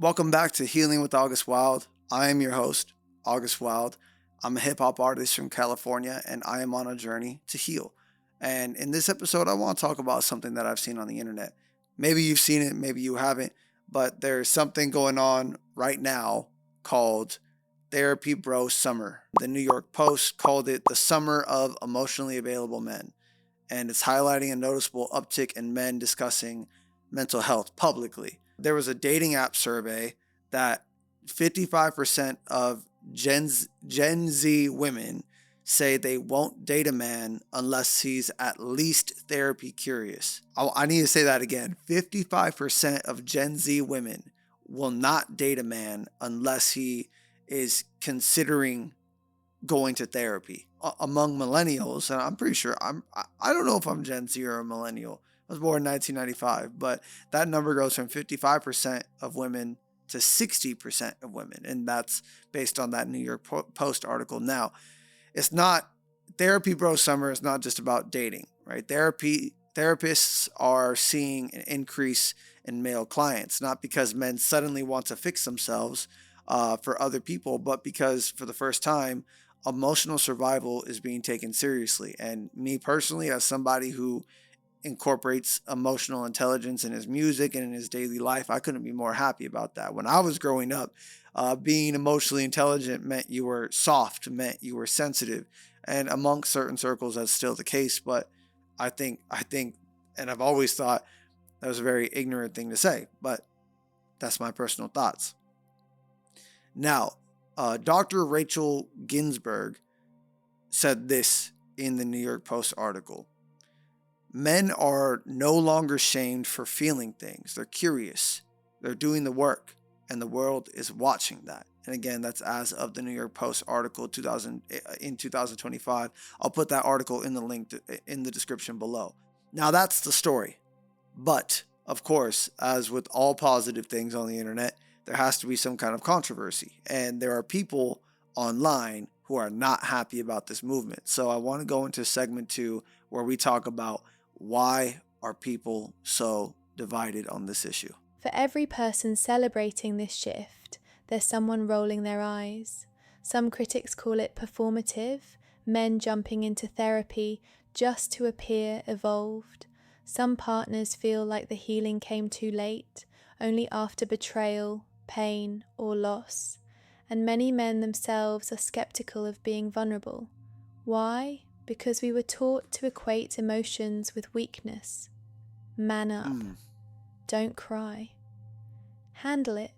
Welcome back to Healing with August Wild. I am your host, August Wild. I'm a hip hop artist from California and I am on a journey to heal. And in this episode, I want to talk about something that I've seen on the internet. Maybe you've seen it, maybe you haven't, but there's something going on right now called Therapy Bro Summer. The New York Post called it the Summer of Emotionally Available Men, and it's highlighting a noticeable uptick in men discussing mental health publicly. There was a dating app survey that 55% of Gen Z women say they won't date a man unless he's at least therapy curious. I need to say that again. 55% of Gen Z women will not date a man unless he is considering going to therapy. Among millennials, and I'm pretty sure I don't know if I'm Gen Z or a millennial. I was born in 1995, but that number goes from 55% of women to 60% of women, and that's based on that New York Post article. Now, it's not Therapy Bro Summer is not just about dating, right? Therapists are seeing an increase in male clients, not because men suddenly want to fix themselves for other people, but because for the first time, emotional survival is being taken seriously. And me personally, as somebody who incorporates emotional intelligence in his music and in his daily life, I couldn't be more happy about that. When I was growing up, being emotionally intelligent meant you were soft, meant you were sensitive, and amongst certain circles, that's still the case. But I think, and I've always thought that was a very ignorant thing to say, but that's my personal thoughts. Now, Dr. Rachel Ginsburg said this in the New York Post article. Men are no longer shamed for feeling things. They're curious. They're doing the work, and the world is watching that. And again, that's as of the New York Post article 2025. I'll put that article in the link in the description below. Now that's the story. But of course, as with all positive things on the internet, there has to be some kind of controversy. And there are people online who are not happy about this movement. So I want to go into segment 2 where we talk about why are people so divided on this issue. For every person celebrating this shift, there's someone rolling their eyes. Some critics call it performative, men jumping into therapy just to appear evolved. Some partners feel like the healing came too late, only after betrayal, pain, or loss. And many men themselves are skeptical of being vulnerable. Why? Because we were taught to equate emotions with weakness. Man up. Don't cry. Handle it.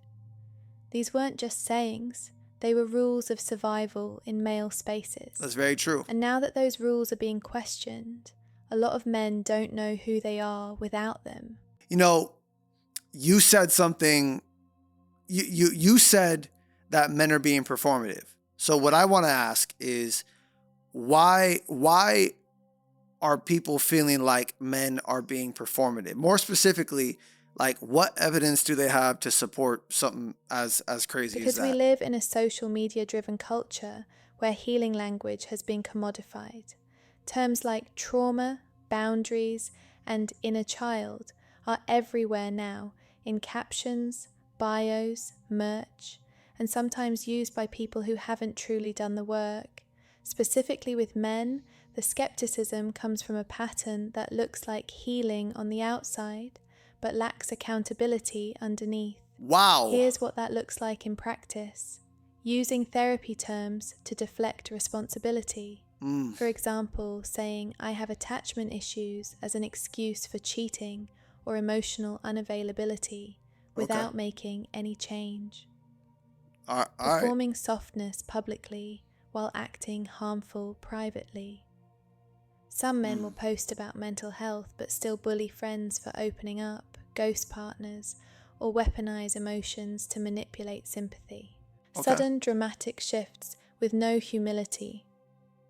These weren't just sayings, they were rules of survival in male spaces. That's very true. And now that those rules are being questioned, a lot of men don't know who they are without them. You know, you said something, you said that men are being performative. So what I want to ask is why are people feeling like men are being performative? More specifically, like what evidence do they have to support something as crazy Because as that? we live in a social media driven culture where healing language has been commodified. Terms like trauma, boundaries, and inner child are everywhere now in captions, bios, merch, and sometimes used by people who haven't truly done the work. Specifically with men, the skepticism comes from a pattern that looks like healing on the outside, but lacks accountability underneath. Wow. Here's what that looks like in practice. Using therapy terms to deflect responsibility. For example, saying, I have attachment issues as an excuse for cheating or emotional unavailability without making any change. Performing softness publicly while acting harmful privately. Some men will post about mental health but still bully friends for opening up, ghost partners, or weaponize emotions to manipulate sympathy. Sudden dramatic shifts with no humility.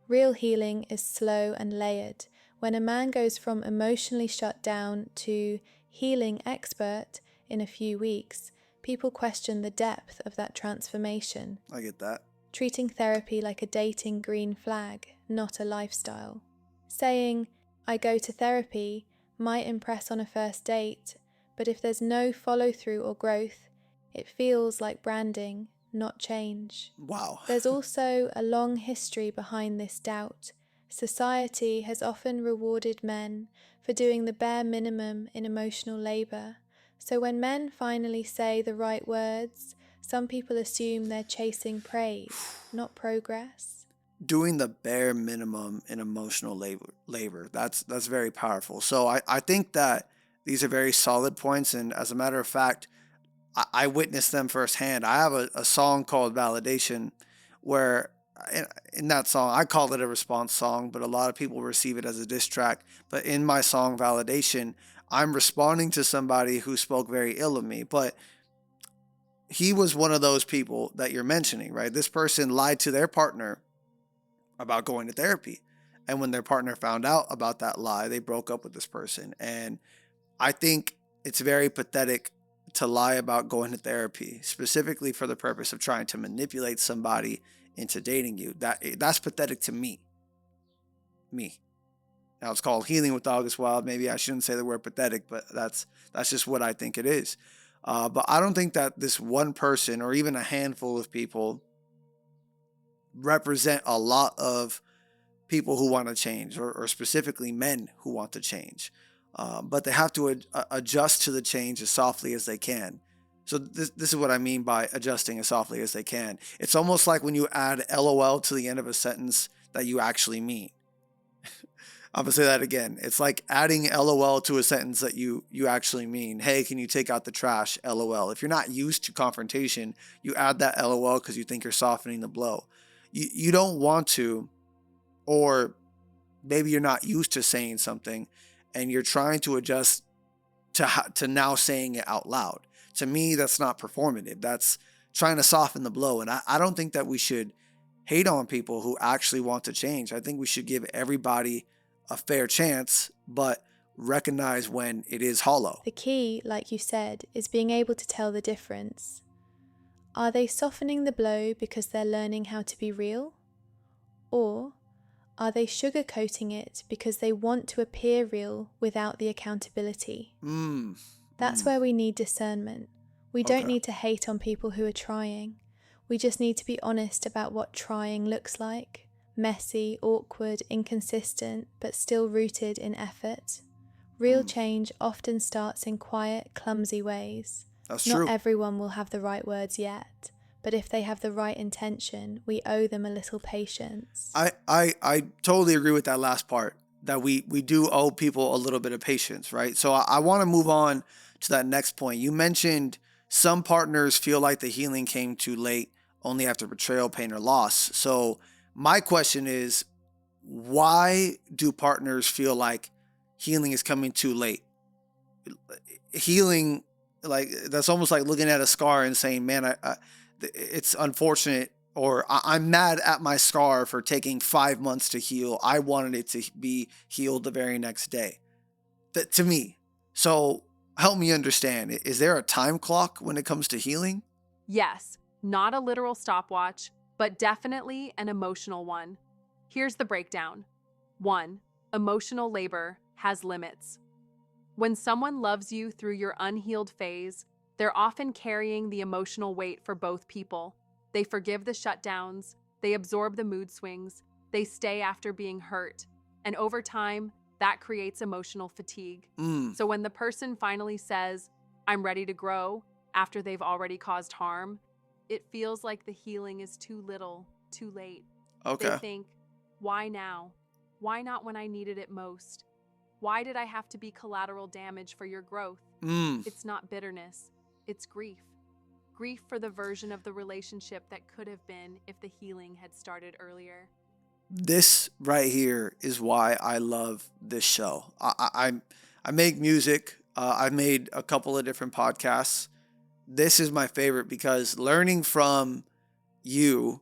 Real healing is slow and layered. When a man goes from emotionally shut down to healing expert in a few weeks, people question the depth of that transformation. I get that. Treating therapy like a dating green flag, not a lifestyle. Saying, I go to therapy, might impress on a first date, but if there's no follow through or growth, It feels like branding, not change. Wow. There's also a long history behind this doubt. Society has often rewarded men for doing the bare minimum in emotional labour. So when men finally say the right words, some people assume they're chasing praise, not progress. Doing the bare minimum in emotional labor. That's very powerful. So I think that these are very solid points. And as a matter of fact, I witnessed them firsthand. I have a song called Validation where in that song, I call it a response song, but a lot of people receive it as a diss track. But in my song Validation, I'm responding to somebody who spoke very ill of me. But he was one of those people that you're mentioning, right? This person lied to their partner about going to therapy. And when their partner found out about that lie, they broke up with this person. And I think it's very pathetic to lie about going to therapy, specifically for the purpose of trying to manipulate somebody into dating you. That's pathetic to me. Me. Now it's called healing with August Wilde. Maybe I shouldn't say the word pathetic, but that's just what I think it is. But I don't think that this one person or even a handful of people represent a lot of people who want to change, or specifically men who want to change. But they have to adjust to the change as softly as they can. So this is what I mean by adjusting as softly as they can. It's almost like when you add LOL to the end of a sentence that you actually mean. I'm gonna say that again. It's like adding LOL to a sentence that you actually mean. Hey, can you take out the trash? LOL. If you're not used to confrontation, you add that LOL because you think you're softening the blow. You don't want to, or maybe you're not used to saying something and you're trying to adjust to now saying it out loud. To me, that's not performative. That's trying to soften the blow. And I don't think that we should hate on people who actually want to change. I think we should give everybody a fair chance, but recognize when it is hollow. The key, like you said, is being able to tell the difference. Are they softening the blow because they're learning how to be real? Or are they sugarcoating it because they want to appear real without the accountability? That's where we need discernment. We don't need to hate on people who are trying. We just need to be honest about what trying looks like. Messy, awkward, inconsistent, but still rooted in effort. Real change often starts in quiet, clumsy ways. That's Not true. everyone will have the right words yet, but if they have the right intention, we owe them a little patience. I totally agree with that last part, that we do owe people a little bit of patience, right? So I want to move on to that next point. You mentioned some partners feel like the healing came too late, only after betrayal, pain, or loss. So my question is, why do partners feel like healing is coming too late? Healing, like, that's almost like looking at a scar and saying, man, it's unfortunate, or I'm mad at my scar for taking 5 months to heal. I wanted it to be healed the very next day. That, to me. So help me understand. Is there a time clock when it comes to healing? Yes, not a literal stopwatch, but definitely an emotional one. Here's the breakdown. 1. Emotional labor has limits. When someone loves you through your unhealed phase, they're often carrying the emotional weight for both people. They forgive the shutdowns, they absorb the mood swings, they stay after being hurt, and over time, that creates emotional fatigue. So when the person finally says, I'm ready to grow, after they've already caused harm, it feels like the healing is too little, too late. Okay. They think, why now? Why not when I needed it most? Why did I have to be collateral damage for your growth? It's not bitterness, it's grief. Grief for the version of the relationship that could have been if the healing had started earlier. This right here is why I love this show. I make music. I've made a couple of different podcasts. This is my favorite because learning from you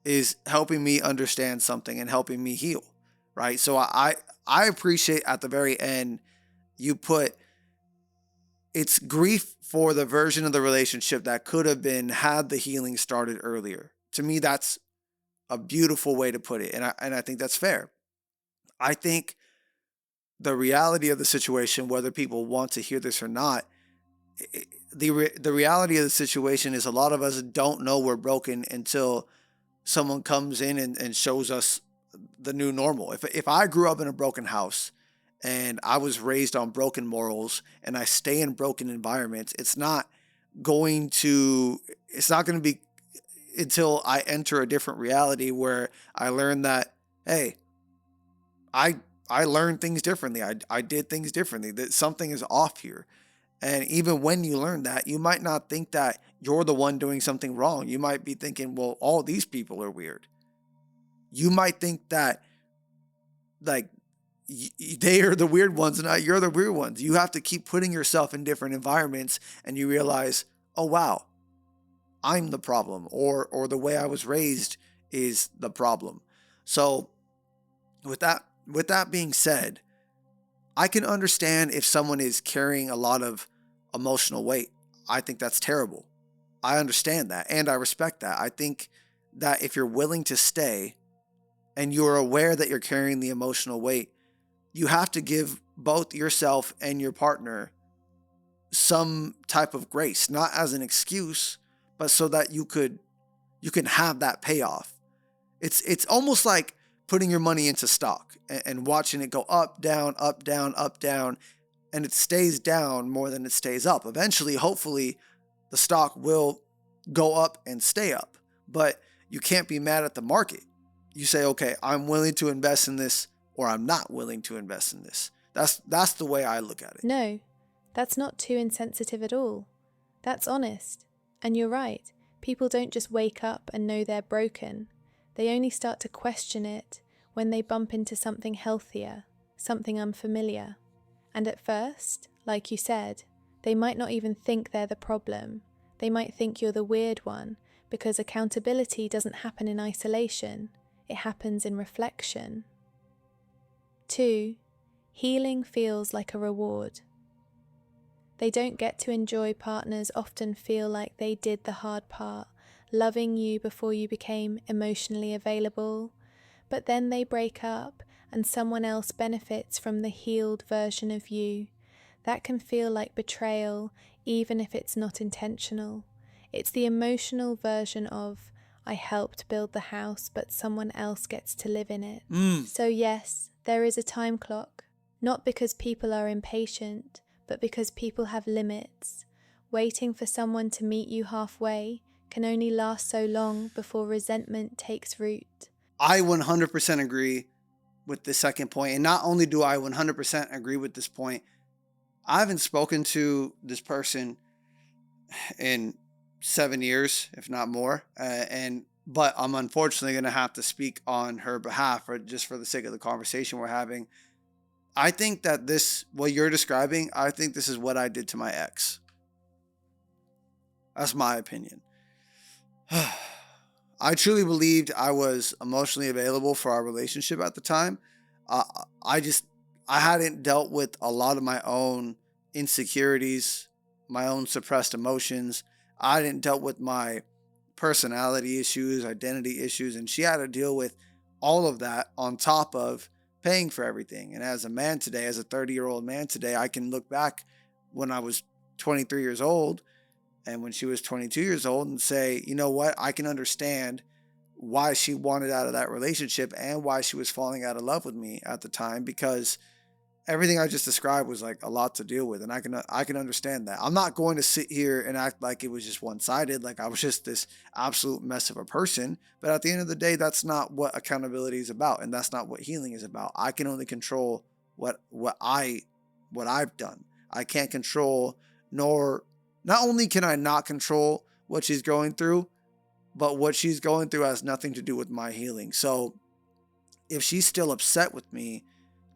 is helping me understand something and helping me heal, right? So I appreciate at the very end you put, it's grief for the version of the relationship that could have been had the healing started earlier. To me, that's a beautiful way to put it, and I think that's fair. I think the reality of the situation, whether people want to hear this or not, the reality of the situation is a lot of us don't know we're broken until someone comes in and shows us the new normal. If I grew up in a broken house and I was raised on broken morals and I stay in broken environments, it's not going to be until I enter a different reality where I learn that, hey, I I learned things differently. I did things differently. That something is off here. And even when you learn that, you might not think that you're the one doing something wrong. You might be thinking, well, all these people are weird. You might think that, like, they are the weird ones and not you're the weird ones. You have to keep putting yourself in different environments and you realize, oh, wow, I'm the problem, or the way I was raised is the problem. So with that being said, I can understand if someone is carrying a lot of emotional weight. I think that's terrible. I understand that and I respect that. I think that if you're willing to stay and you're aware that you're carrying the emotional weight, you have to give both yourself and your partner some type of grace, not as an excuse, but so that you can have that payoff. It's almost like putting your money into stock and watching it go up, down, up, down, up, down, and it stays down more than it stays up. Eventually, hopefully, the stock will go up and stay up. But you can't be mad at the market. You say, okay, I'm willing to invest in this, or I'm not willing to invest in this. That's the way I look at it. No, that's not too insensitive at all. That's honest. And you're right. People don't just wake up and know they're broken. They only start to question it when they bump into something healthier, something unfamiliar. And at first, like you said, they might not even think they're the problem. They might think you're the weird one, because accountability doesn't happen in isolation. It happens in reflection. 2. Healing feels like a reward. They don't get to enjoy partners often feel like they did the hard part, loving you before you became emotionally available, but then they break up and someone else benefits from the healed version of you. That can feel like betrayal, even if it's not intentional. It's the emotional version of, I helped build the house, but someone else gets to live in it. So yes, there is a time clock, not because people are impatient, but because people have limits. Waiting for someone to meet you halfway can only last so long before resentment takes root. I 100% agree with the second point. And not only do I 100% agree with this point, I haven't spoken to this person in 7 years, if not more. But I'm unfortunately going to have to speak on her behalf, or just for the sake of the conversation we're having. I think that what you're describing, I think this is what I did to my ex. That's my opinion. I truly believed I was emotionally available for our relationship at the time. I hadn't dealt with a lot of my own insecurities, my own suppressed emotions. I hadn't dealt with my personality issues, identity issues, and she had to deal with all of that on top of paying for everything. And as a man today, as a 30-year-old man today, I can look back when I was 23 years old and when she was 22 years old and say, you know what, I can understand why she wanted out of that relationship and why she was falling out of love with me at the time, because everything I just described was like a lot to deal with. And I can understand that. I'm not going to sit here and act like it was just one-sided, like I was just this absolute mess of a person. But at the end of the day, that's not what accountability is about. And that's not what healing is about. I can only control what I've done. I can't control, not only can I not control what she's going through, but what she's going through has nothing to do with my healing. So if she's still upset with me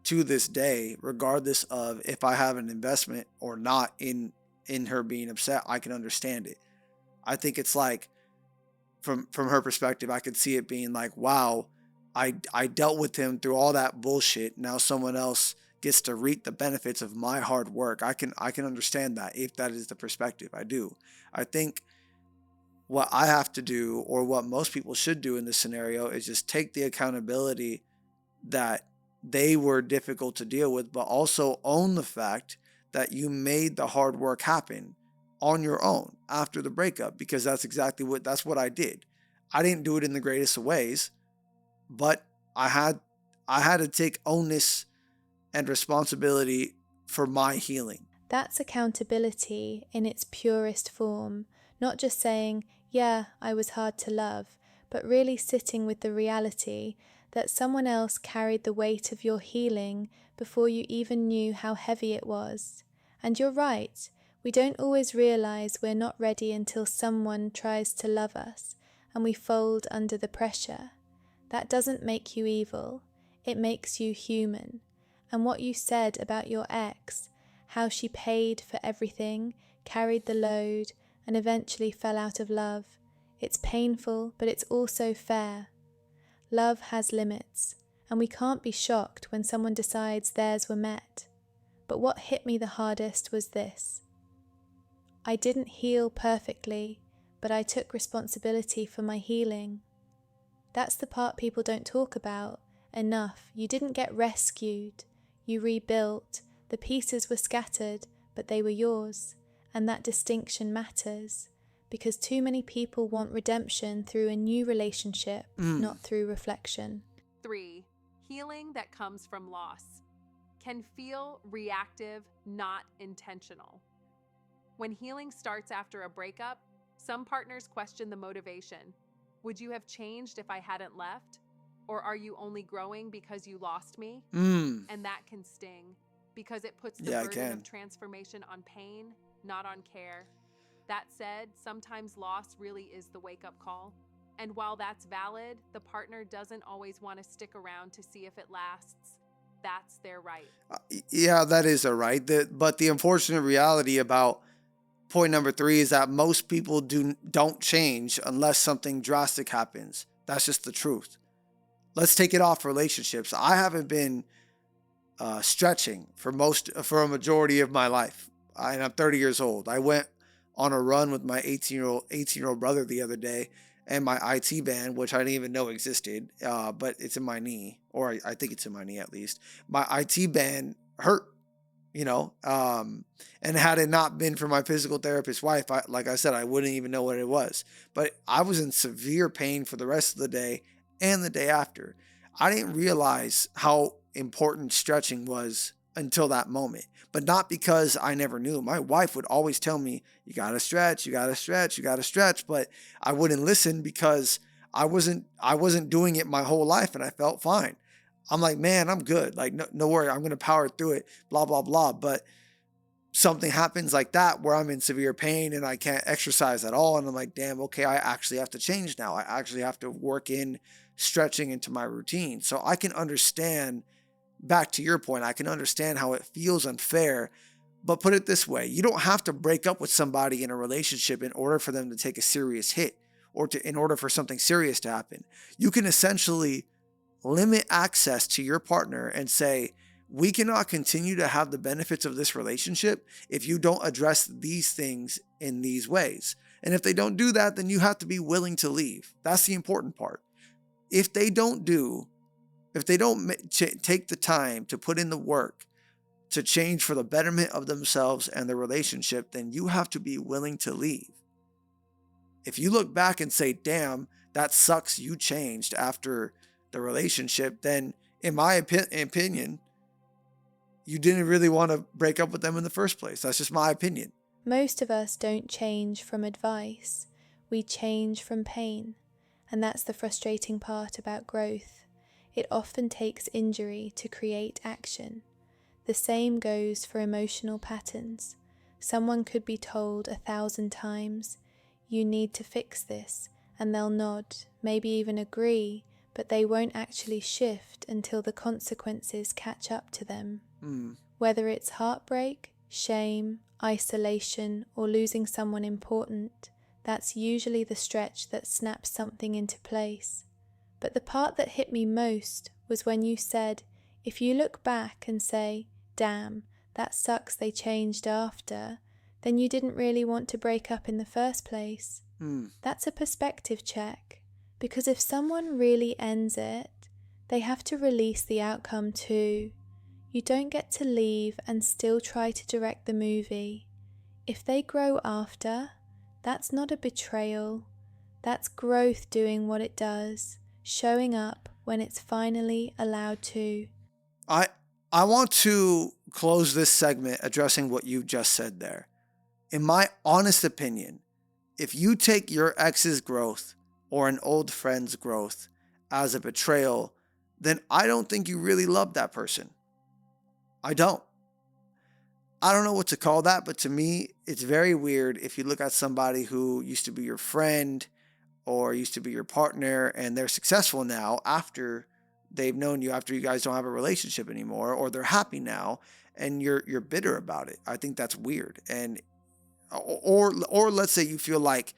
to this day, regardless of if I have an investment or not in her being upset, I can understand it. I think it's like, from her perspective, I could see it being like, wow, I dealt with him through all that bullshit. Now someone else gets to reap the benefits of my hard work. I can understand that, if that is the perspective. I do. I think what I have to do, or what most people should do in this scenario, is just take the accountability that they were difficult to deal with, but also own the fact that you made the hard work happen. on your own after the breakup, because that's what I did. I didn't do it in the greatest of ways, but I had to take onus and responsibility for my healing. That's accountability in its purest form, not just saying, yeah, I was hard to love, but really sitting with the reality that someone else carried the weight of your healing before you even knew how heavy it was. And you're right, we don't always realize we're not ready until someone tries to love us and we fold under the pressure. That doesn't make you evil, it makes you human. And what you said about your ex, how she paid for everything, carried the load, and eventually fell out of love, it's painful, but it's also fair. Love has limits, and we can't be shocked when someone decides theirs were met. But what hit me the hardest was this. I didn't heal perfectly, but I took responsibility for my healing. That's the part people don't talk about enough. You didn't get rescued. You rebuilt. The pieces were scattered, but they were yours. And that distinction matters, because too many people want redemption through a new relationship, not through reflection. 3. Healing that comes from loss can feel reactive, not intentional. When healing starts after a breakup, some partners question the motivation. Would you have changed if I hadn't left? Or are you only growing because you lost me? And that can sting, because it puts the burden of transformation on pain, not on care. That said, sometimes loss really is the wake-up call. And while that's valid, the partner doesn't always want to stick around to see if it lasts. That's their right. Yeah, that is a right. But the unfortunate reality about point number 3 is that most people don't change unless something drastic happens. That's just the truth. Let's take it off relationships. I haven't been stretching for a majority of my life, and I'm 30 years old. I went on a run with my 18-year-old brother the other day, and my IT band, which I didn't even know existed, but it's in my knee, or I think it's in my knee at least. My IT band hurt, and had it not been for my physical therapist wife, like I said, I wouldn't even know what it was. But I was in severe pain for the rest of the day and the day after. I didn't realize how important stretching was until that moment, but not because I never knew. My wife would always tell me, you gotta stretch, you gotta stretch, you gotta stretch, but I wouldn't listen because I wasn't doing it my whole life, and I felt fine. I'm like, man, I'm good. Like, no worry, I'm gonna power through it, blah, blah, blah. But something happens like that where I'm in severe pain and I can't exercise at all. And I'm like, damn, okay, I actually have to change now. I actually have to work in stretching into my routine. So I can understand, back to your point, I can understand how it feels unfair. But put it this way, you don't have to break up with somebody in a relationship in order for them to take a serious hit, or in order for something serious to happen. You can essentially limit access to your partner and say, we cannot continue to have the benefits of this relationship if you don't address these things in these ways. And if they don't do that, then you have to be willing to leave. That's the important part. If they don't take the time to put in the work to change for the betterment of themselves and the relationship, then you have to be willing to leave. If you look back and say, damn, that sucks, you changed after the relationship, then in my opinion, you didn't really want to break up with them in the first place. That's just my opinion. Most of us don't change from advice. We change from pain. And that's the frustrating part about growth. It often takes injury to create action. The same goes for emotional patterns. Someone could be told 1,000 times, you need to fix this, and they'll nod, maybe even agree, but they won't actually shift until the consequences catch up to them. Whether it's heartbreak, shame, isolation, or losing someone important, that's usually the stretch that snaps something into place. But the part that hit me most was when you said, if you look back and say, damn, that sucks they changed after, then you didn't really want to break up in the first place. That's a perspective check, because if someone really ends it, they have to release the outcome too. You don't get to leave and still try to direct the movie. If they grow after, that's not a betrayal. That's growth doing what it does, showing up when it's finally allowed to. I want to close this segment addressing what you just said there. In my honest opinion, if you take your ex's growth or an old friend's growth as a betrayal, then I don't think you really love that person. I don't. I don't know what to call that, but to me, it's very weird if you look at somebody who used to be your friend or used to be your partner and they're successful now after they've known you, after you guys don't have a relationship anymore, or they're happy now and you're bitter about it. I think that's weird. And or let's say you feel like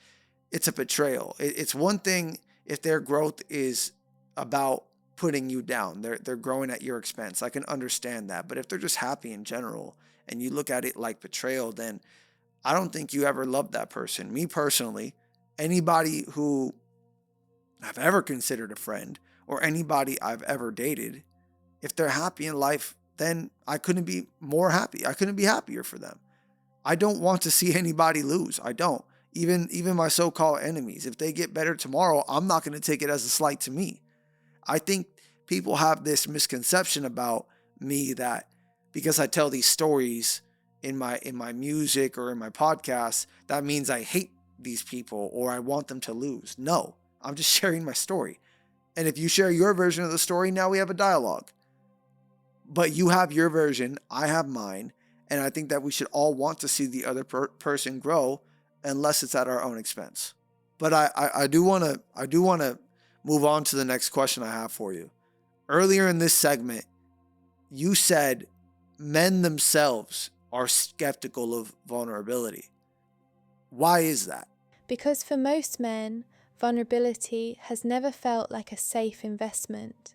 it's a betrayal. It's one thing if their growth is about putting you down. They're growing at your expense. I can understand that. But if they're just happy in general and you look at it like betrayal, then I don't think you ever loved that person. Me personally, anybody who I've ever considered a friend or anybody I've ever dated, if they're happy in life, then I couldn't be more happy. I couldn't be happier for them. I don't want to see anybody lose. I don't. Even my so-called enemies, if they get better tomorrow, I'm not going to take it as a slight to me. I think people have this misconception about me that because I tell these stories in my music or in my podcast, that means I hate these people or I want them to lose. No, I'm just sharing my story. And if you share your version of the story, now we have a dialogue. But you have your version, I have mine, and I think that we should all want to see the other person grow, unless it's at our own expense. But I do want to move on to the next question I have for you. Earlier in this segment, you said men themselves are skeptical of vulnerability. Why is that? Because for most men, vulnerability has never felt like a safe investment.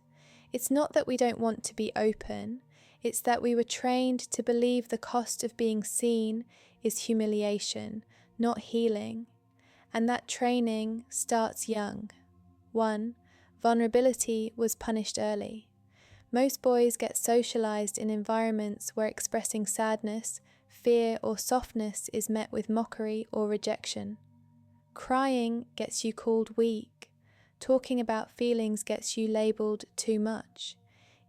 It's not that we don't want to be open, it's that we were trained to believe the cost of being seen is humiliation, not healing. And that training starts young. 1. Vulnerability was punished early. Most boys get socialized in environments where expressing sadness, fear, or softness is met with mockery or rejection. Crying gets you called weak. Talking about feelings gets you labeled too much.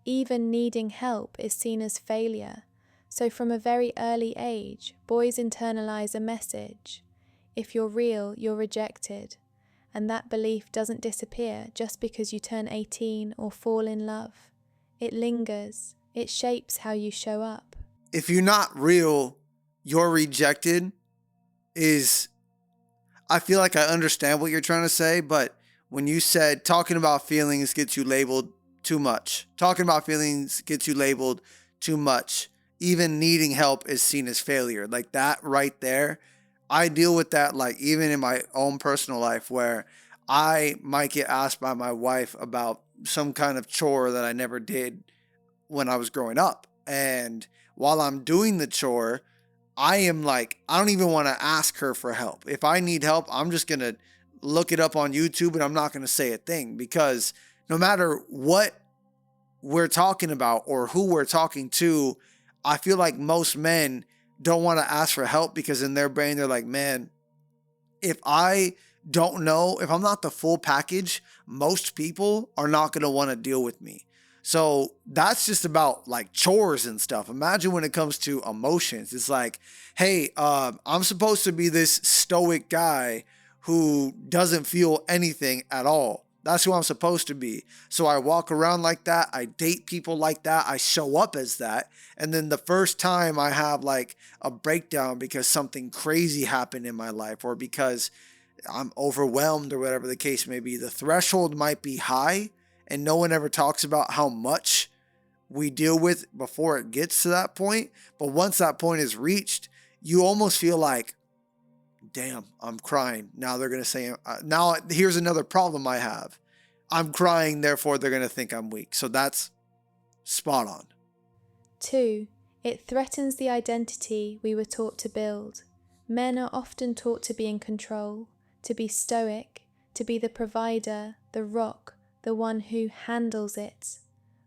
Even needing help is seen as failure. So from a very early age, boys internalize a message. If you're real, you're rejected. And that belief doesn't disappear just because you turn 18 or fall in love. It lingers. It shapes how you show up. If you're not real, you're rejected I feel like I understand what you're trying to say, but when you said talking about feelings gets you labeled too much, talking about feelings gets you labeled too much, even needing help is seen as failure. Like that right there, I deal with that like even in my own personal life where I might get asked by my wife about some kind of chore that I never did when I was growing up. And while I'm doing the chore, I am like, I don't even want to ask her for help. If I need help, I'm just going to look it up on YouTube and I'm not going to say a thing because no matter what we're talking about or who we're talking to, I feel like most men don't want to ask for help because in their brain, they're like, man, if I don't know, if I'm not the full package, most people are not going to want to deal with me. So that's just about like chores and stuff. Imagine when it comes to emotions. It's like, hey, I'm supposed to be this stoic guy who doesn't feel anything at all. That's who I'm supposed to be. So I walk around like that. I date people like that. I show up as that. And then the first time I have like a breakdown because something crazy happened in my life or because I'm overwhelmed or whatever the case may be, the threshold might be high and no one ever talks about how much we deal with before it gets to that point. But once that point is reached, you almost feel like, damn, I'm crying. Now they're going to say, now here's another problem I have. I'm crying, therefore they're going to think I'm weak. So that's spot on. 2. It threatens the identity we were taught to build. Men are often taught to be in control, to be stoic, to be the provider, the rock, the one who handles it.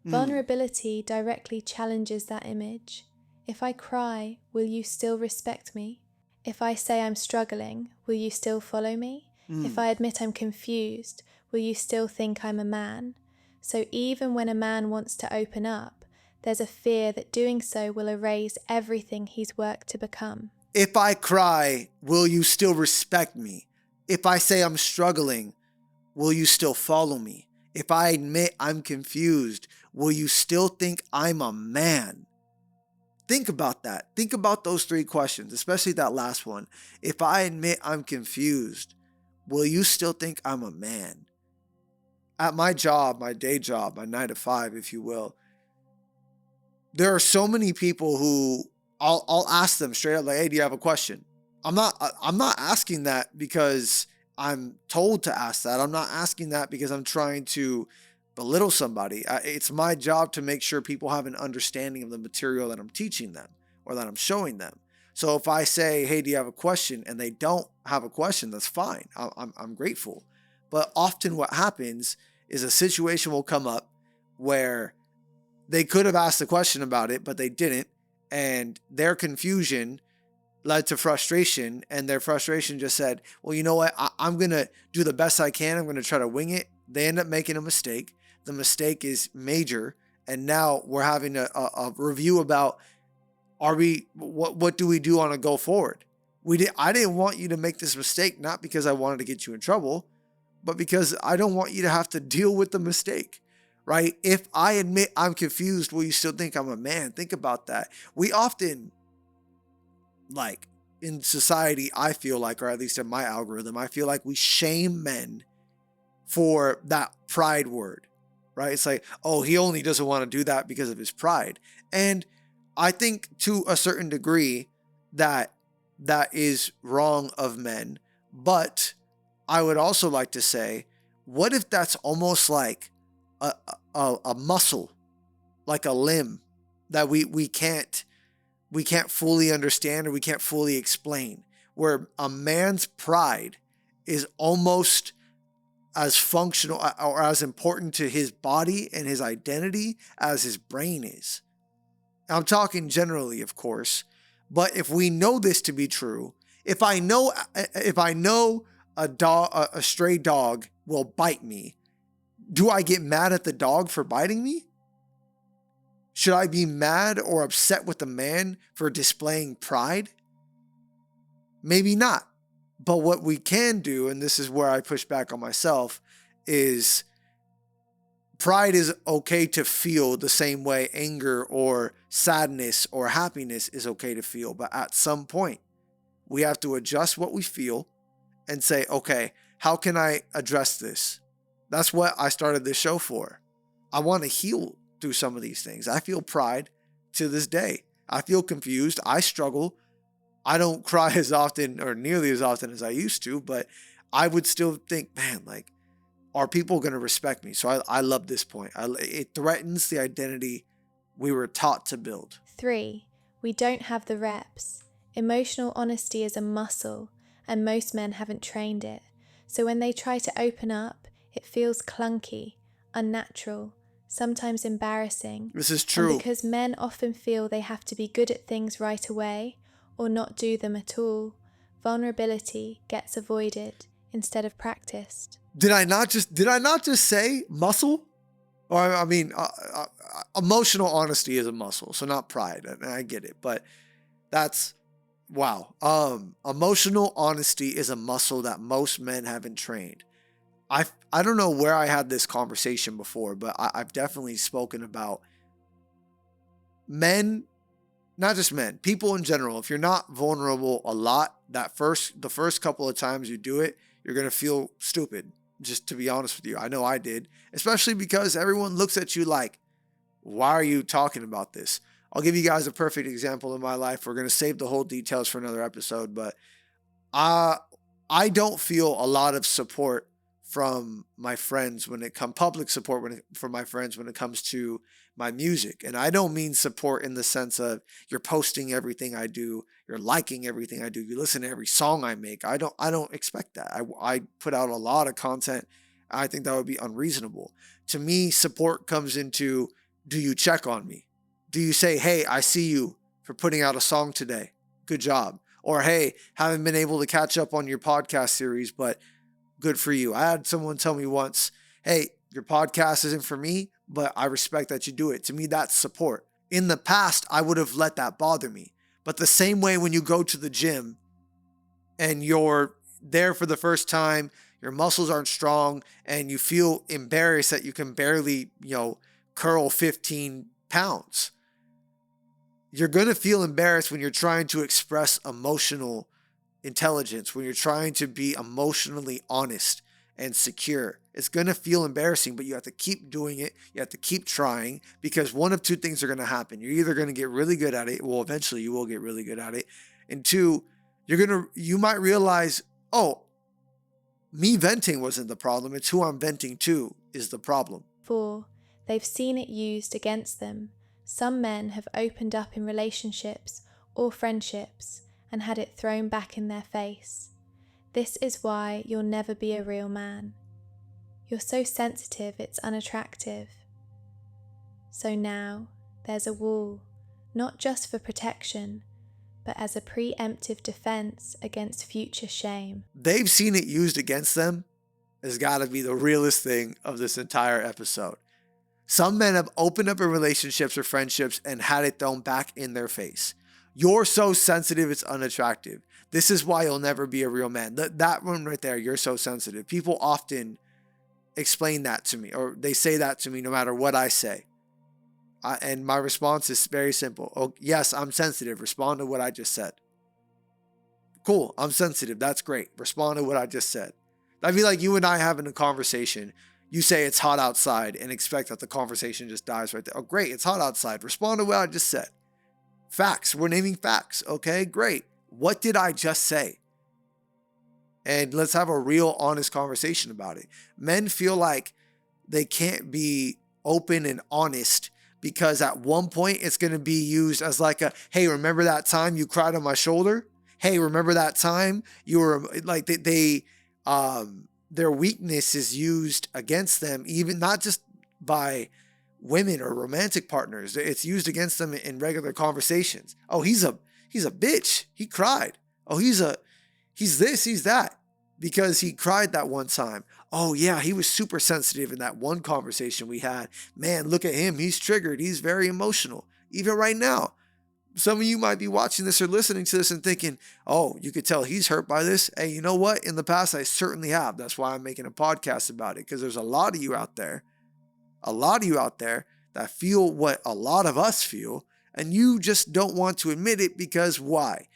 Vulnerability directly challenges that image. If I cry, will you still respect me? If I say I'm struggling, will you still follow me? If I admit I'm confused, will you still think I'm a man? So even when a man wants to open up, there's a fear that doing so will erase everything he's worked to become. If I cry, will you still respect me? If I say I'm struggling, will you still follow me? If I admit I'm confused, will you still think I'm a man? Think about that. Think about those three questions, especially that last one. If I admit I'm confused, will you still think I'm a man? At my job, my day job, my 9 to 5, if you will, there are so many people who I'll ask them straight up like, "Hey, do you have a question?" I'm not asking that because I'm told to ask that. I'm not asking that because I'm trying to belittle somebody. It's my job to make sure people have an understanding of the material that I'm teaching them or that I'm showing them. So if I say, "Hey, do you have a question?" and they don't have a question, that's fine. I'm grateful. But often what happens is a situation will come up where they could have asked a question about it, but they didn't. And their confusion led to frustration. And their frustration just said, "Well, you know what? I'm going to do the best I can. I'm going to try to wing it." They end up making a mistake. The mistake is major. And now we're having a review about what do we do on a go forward? I didn't want you to make this mistake, not because I wanted to get you in trouble, but because I don't want you to have to deal with the mistake. Right? If I admit I'm confused, will you still think I'm a man? Think about that. We often, like in society, I feel like, or at least in my algorithm, I feel like we shame men for that pride word, right? It's like, oh, he only doesn't want to do that because of his pride. And I think to a certain degree that is wrong of men. But I would also like to say, what if that's almost like a muscle, like a limb that we can't fully understand or we can't fully explain, where a man's pride is almost as functional or as important to his body and his identity as his brain is. I'm talking generally, of course, but if we know this to be true, if I know a stray dog will bite me, do I get mad at the dog for biting me? Should I be mad or upset with the man for displaying pride? Maybe not. But what we can do, and this is where I push back on myself, is pride is okay to feel the same way anger or sadness or happiness is okay to feel. But at some point, we have to adjust what we feel and say, okay, how can I address this? That's what I started this show for. I want to heal through some of these things. I feel pride to this day. I feel confused. I struggle. I don't cry as often or nearly as often as I used to, but I would still think, man, like, are people going to respect me? So I love this point. It threatens the identity we were taught to build. 3. We don't have the reps. Emotional honesty is a muscle, and most men haven't trained it. So when they try to open up, it feels clunky, unnatural, sometimes embarrassing. This is true. And because men often feel they have to be good at things right away or not do them at all, vulnerability gets avoided instead of practiced. Did I not just say muscle? Or I mean, emotional honesty is a muscle, so not pride. And I get it, but that's wow. Emotional honesty is a muscle that most men haven't trained. I don't know where I had this conversation before, but I've definitely spoken about men, not just men, people in general. If you're not vulnerable a lot, the first couple of times you do it, you're going to feel stupid. Just to be honest with you, I know I did, especially because everyone looks at you like, why are you talking about this? I'll give you guys a perfect example in my life. We're going to save the whole details for another episode, but I don't feel a lot of support from my friends public support from my friends when it comes to my music. And I don't mean support in the sense of you're posting everything I do, you're liking everything I do, you listen to every song I make. I don't expect that. I put out a lot of content. I think that would be unreasonable. To me, support comes into, do you check on me? Do you say, hey, I see you for putting out a song today. Good job. Or, hey, haven't been able to catch up on your podcast series, but good for you. I had someone tell me once, hey, your podcast isn't for me, but I respect that you do it. To me, that's support. In the past, I would have let that bother me. But the same way when you go to the gym and you're there for the first time, your muscles aren't strong, and you feel embarrassed that you can barely, curl 15 pounds. You're going to feel embarrassed when you're trying to express emotional intelligence, when you're trying to be emotionally honest and secure. It's going to feel embarrassing, but you have to keep doing it. You have to keep trying, because one of two things are going to happen. You're either going to get really good at it. Well, eventually you will get really good at it. And two, you might realize, oh, me venting wasn't the problem. It's who I'm venting to is the problem. 4. They've seen it used against them. Some men have opened up in relationships or friendships and had it thrown back in their face. This is why you'll never be a real man. You're so sensitive it's unattractive. So now there's a wall, not just for protection, but as a preemptive defense against future shame. They've seen it used against them has got to be the realest thing of this entire episode. Some men have opened up in relationships or friendships and had it thrown back in their face. You're so sensitive, it's unattractive. This is why you'll never be a real man. That one right there, you're so sensitive. People often explain that to me, or they say that to me no matter what I say. And my response is very simple. Oh, yes, I'm sensitive. Respond to what I just said. Cool, I'm sensitive. That's great. Respond to what I just said. That'd be like you and I having a conversation. You say it's hot outside and expect that the conversation just dies right there. Oh, great, it's hot outside. Respond to what I just said. Facts. We're naming facts. Okay, great. What did I just say? And let's have a real, honest conversation about it. Men feel like they can't be open and honest because at one point it's going to be used as like a, hey, remember that time you cried on my shoulder? Hey, remember that time you were like, their weakness is used against them, even not just by women or romantic partners. It's used against them in regular conversations. Oh, he's a bitch. He cried. Oh, he's this, he's that, because he cried that one time. Oh yeah, he was super sensitive in that one conversation we had. Man, look at him. He's triggered. He's very emotional. Even right now, some of you might be watching this or listening to this and thinking, oh, you could tell he's hurt by this. Hey, you know what? In the past, I certainly have. That's why I'm making a podcast about it, because there's a lot of you out there that feel what a lot of us feel, and you just don't want to admit it because why?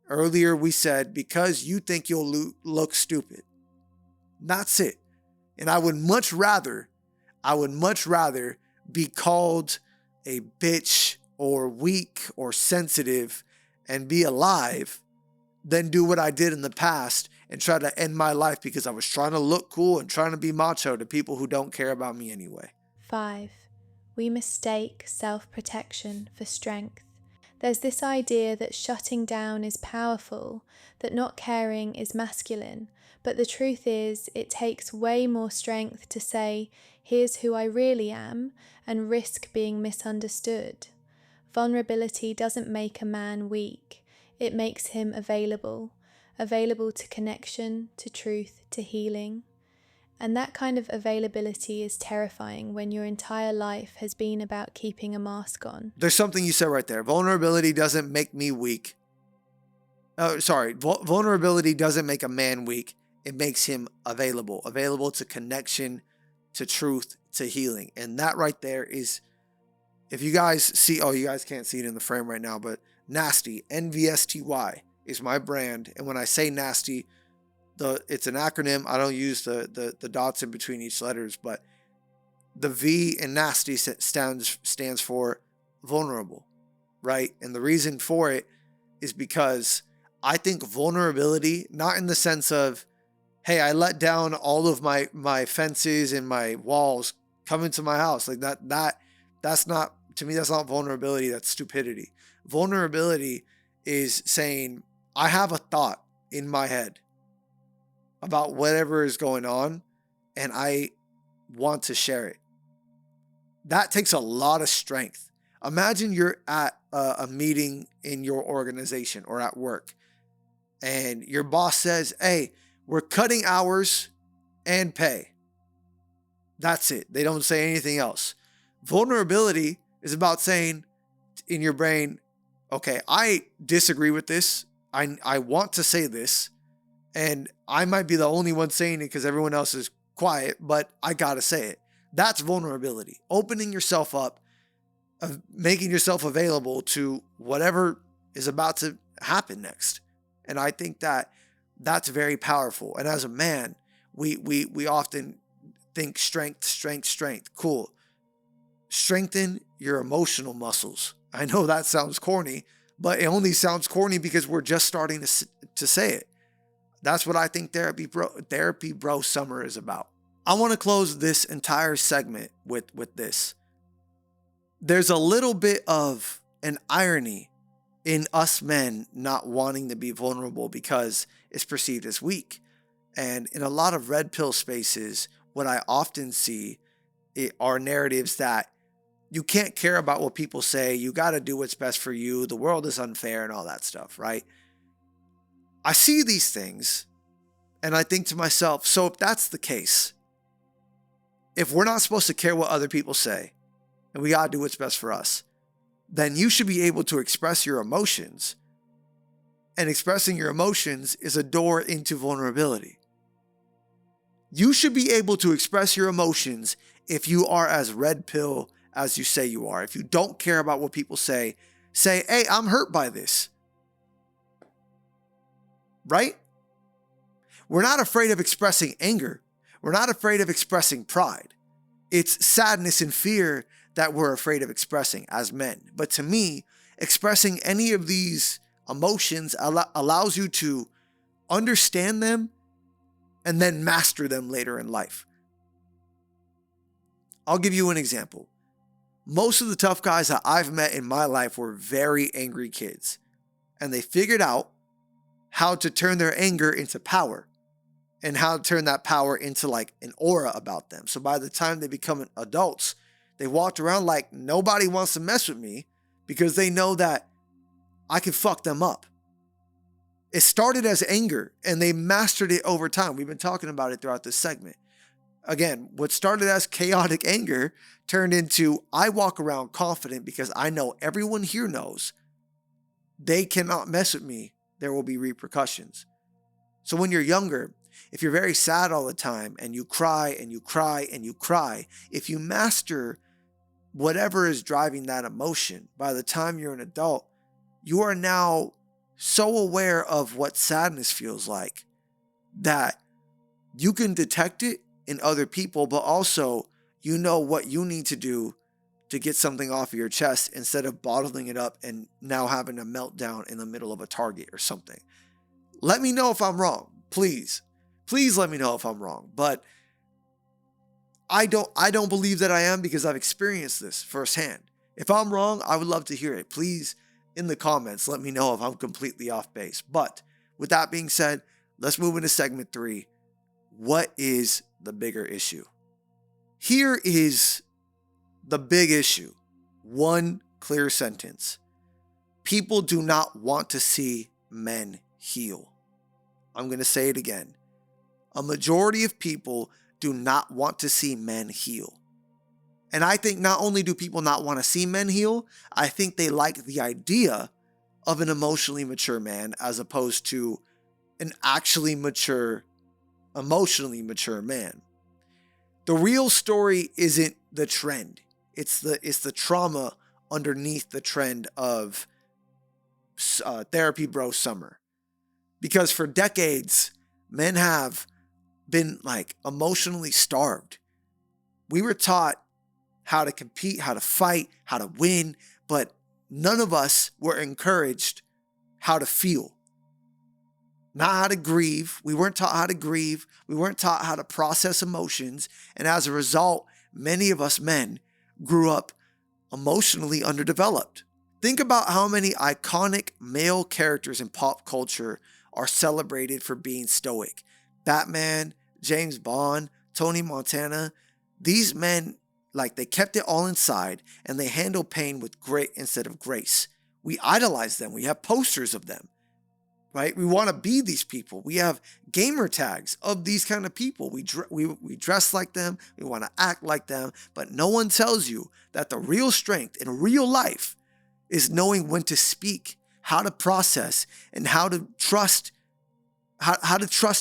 Earlier we said, because you think you'll look stupid. That's it. And I would much rather be called a bitch or weak or sensitive and be alive than do what I did in the past and try to end my life because I was trying to look cool and trying to be macho to people who don't care about me anyway. 5. We mistake self-protection for strength. There's this idea that shutting down is powerful, that not caring is masculine, but the truth is it takes way more strength to say, here's who I really am, and risk being misunderstood. Vulnerability doesn't make a man weak, it makes him available to connection, to truth, to healing. And that kind of availability is terrifying when your entire life has been about keeping a mask on. There's something you said right there. Vulnerability doesn't make me weak. Vulnerability doesn't make a man weak. It makes him available to connection, to truth, to healing. And that right there is, if you guys see, you guys can't see it in the frame right now, but Nasty, NVSTY is my brand. And when I say Nasty, it's an acronym. I don't use the dots in between each letters, but the V in Nasty stands for vulnerable, right? And the reason for it is because I think vulnerability, not in the sense of, hey, I let down all of my fences and my walls, come into my house. Like that's not, to me, that's not vulnerability, that's stupidity. Vulnerability is saying, I have a thought in my head about whatever is going on, and I want to share it. That takes a lot of strength. Imagine you're at a meeting in your organization or at work, and your boss says, hey, we're cutting hours and pay. That's it. They don't say anything else. Vulnerability is about saying in your brain, okay, I disagree with this. I want to say this, and I might be the only one saying it because everyone else is quiet, but I got to say it. That's vulnerability. Opening yourself up, making yourself available to whatever is about to happen next. And I think that that's very powerful. And as a man, we often think strength. Cool. Strengthen your emotional muscles. I know that sounds corny, but it only sounds corny because we're just starting to say it. That's what I think therapy bro summer is about. I want to close this entire segment with this. There's a little bit of an irony in us men not wanting to be vulnerable because it's perceived as weak. And in a lot of red pill spaces, what I often see are narratives that you can't care about what people say. You got to do what's best for you. The world is unfair and all that stuff, right? I see these things and I think to myself, so if that's the case, if we're not supposed to care what other people say and we got to do what's best for us, then you should be able to express your emotions. And expressing your emotions is a door into vulnerability. You should be able to express your emotions if you are as red pill as you say you are. If you don't care about what people say, hey, I'm hurt by this. Right? We're not afraid of expressing anger. We're not afraid of expressing pride. It's sadness and fear that we're afraid of expressing as men. But to me, expressing any of these emotions allows you to understand them and then master them later in life. I'll give you an example. Most of the tough guys that I've met in my life were very angry kids, and they figured out how to turn their anger into power and how to turn that power into like an aura about them. So by the time they become adults, they walked around like nobody wants to mess with me because they know that I can fuck them up. It started as anger and they mastered it over time. We've been talking about it throughout this segment. Again, what started as chaotic anger turned into I walk around confident because I know everyone here knows they cannot mess with me. There will be repercussions. So when you're younger, if you're very sad all the time and you cry and you cry and you cry, if you master whatever is driving that emotion, by the time you're an adult, you are now so aware of what sadness feels like that you can detect it in other people, but also you know what you need to do to get something off of your chest instead of bottling it up and now having a meltdown in the middle of a Target or something. Let me know if I'm wrong, please. Please let me know if I'm wrong. But I don't believe that I am because I've experienced this firsthand. If I'm wrong, I would love to hear it. Please, in the comments, let me know if I'm completely off base. But with that being said, let's move into segment 3. What is the bigger issue? Here is the big issue. One clear sentence. People do not want to see men heal. I'm going to say it again. A majority of people do not want to see men heal. And I think not only do people not want to see men heal, I think they like the idea of an emotionally mature man as opposed to an actually mature, emotionally mature man. The real story isn't the trend. It's the trauma underneath the trend of therapy bro summer. Because for decades, men have been like emotionally starved. We were taught how to compete, how to fight, how to win, but none of us were encouraged how to feel. Not how to grieve. We weren't taught how to grieve. We weren't taught how to process emotions. And as a result, many of us men grew up emotionally underdeveloped. Think about how many iconic male characters in pop culture are celebrated for being stoic. Batman, James Bond, Tony Montana. These men, like they kept it all inside and they handle pain with grit instead of grace. We idolize them. We have posters of them. right? We want to be these people. We have gamer tags of these kind of people. We dress like them. We want to act like them. But no one tells you that the real strength in real life is knowing when to speak, how to process, and how to trust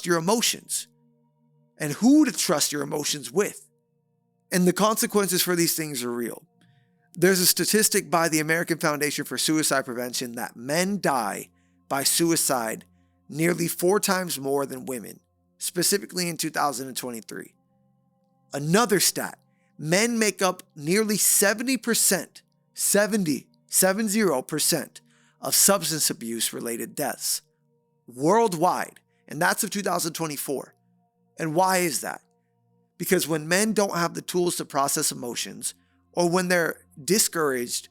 your emotions and who to trust your emotions with. And the consequences for these things are real. There's a statistic by the American Foundation for Suicide Prevention that men die by suicide nearly 4 times more than women, specifically in 2023. Another stat, men make up nearly 70% of substance abuse related deaths worldwide, and that's of 2024. And why is that? Because when men don't have the tools to process emotions, or when they're discouraged,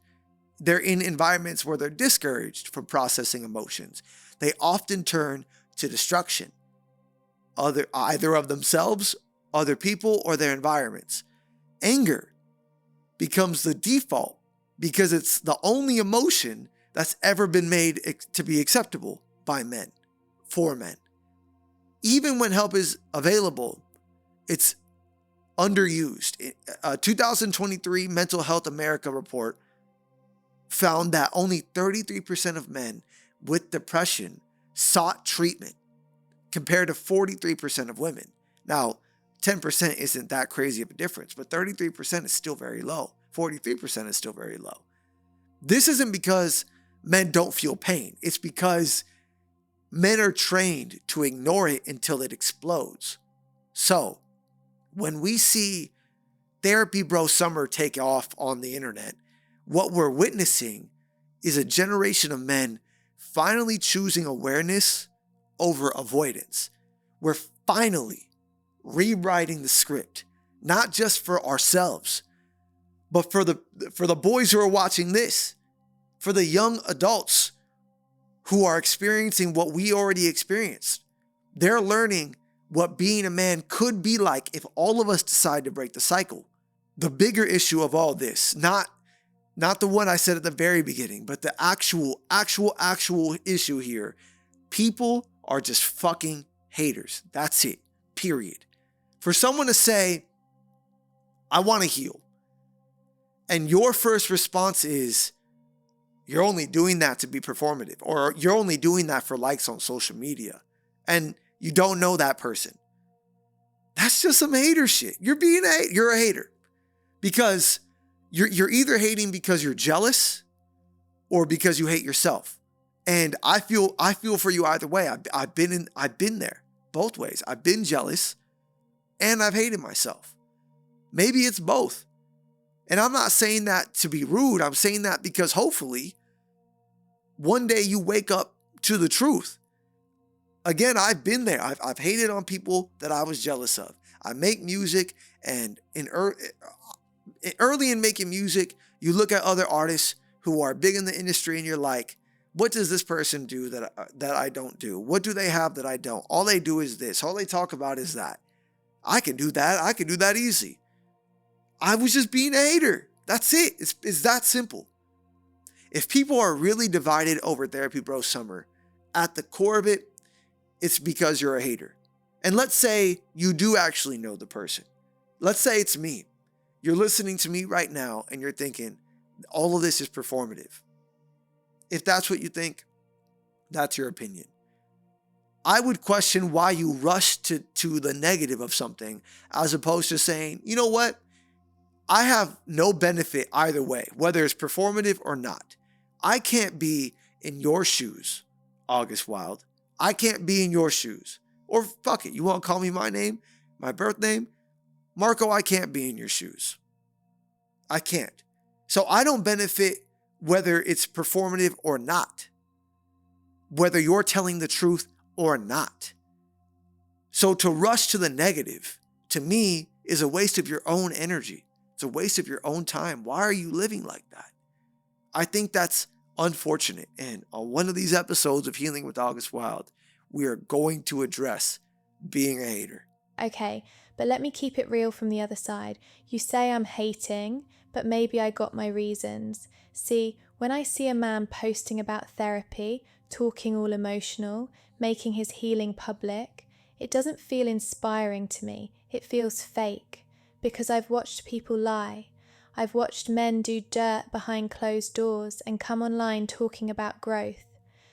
they're in environments where they're discouraged from processing emotions, they often turn to destruction, either of themselves, other people, or their environments. Anger becomes the default because it's the only emotion that's ever been made to be acceptable by men, for men. Even when help is available, it's underused. A 2023 Mental Health America report found that only 33% of men with depression sought treatment, compared to 43% of women. Now, 10% isn't that crazy of a difference, but 33% is still very low. 43% is still very low. This isn't because men don't feel pain. It's because men are trained to ignore it until it explodes. So, when we see Therapy Bro Summer take off on the internet, what we're witnessing is a generation of men finally choosing awareness over avoidance. We're finally rewriting the script, not just for ourselves, but for the boys who are watching this, for the young adults who are experiencing what we already experienced. They're learning what being a man could be like if all of us decide to break the cycle. The bigger issue of all this, not the one I said at the very beginning, but the actual issue here. People are just fucking haters. That's it. Period. For someone to say, I want to heal, and your first response is, you're only doing that to be performative, or you're only doing that for likes on social media, and you don't know that person. That's just some hater shit. You're a hater. Because you're either hating because you're jealous or because you hate yourself. And I feel for you either way. I've been there both ways. I've been jealous and I've hated myself. Maybe it's both. And I'm not saying that to be rude. I'm saying that because hopefully one day you wake up to the truth. Again, I've been there. I've hated on people that I was jealous of. I make music, and early in making music, you look at other artists who are big in the industry and you're like, what does this person do that I don't do? What do they have that I don't? All they do is this. All they talk about is that. I can do that. I can do that easy. I was just being a hater. That's it. It's that simple. If people are really divided over Therapy Bro Summer, at the core of it, it's because you're a hater. And let's say you do actually know the person. Let's say it's me. You're listening to me right now and you're thinking, all of this is performative. If that's what you think, that's your opinion. I would question why you rush to the negative of something as opposed to saying, you know what? I have no benefit either way, whether it's performative or not. I can't be in your shoes, August Wilde. I can't be in your shoes. Or fuck it, you want to call me my name, my birth name? Marco, I can't be in your shoes. I can't. So I don't benefit whether it's performative or not. Whether you're telling the truth or not. So to rush to the negative, to me, is a waste of your own energy. It's a waste of your own time. Why are you living like that? I think that's unfortunate. And on one of these episodes of Healing with August Wilde, we are going to address being a hater. Okay, but let me keep it real from the other side. You say I'm hating, but maybe I got my reasons. See, when I see a man posting about therapy, talking all emotional, making his healing public. It doesn't feel inspiring to me. It feels fake, because I've watched people lie. I've watched men do dirt behind closed doors and come online talking about growth.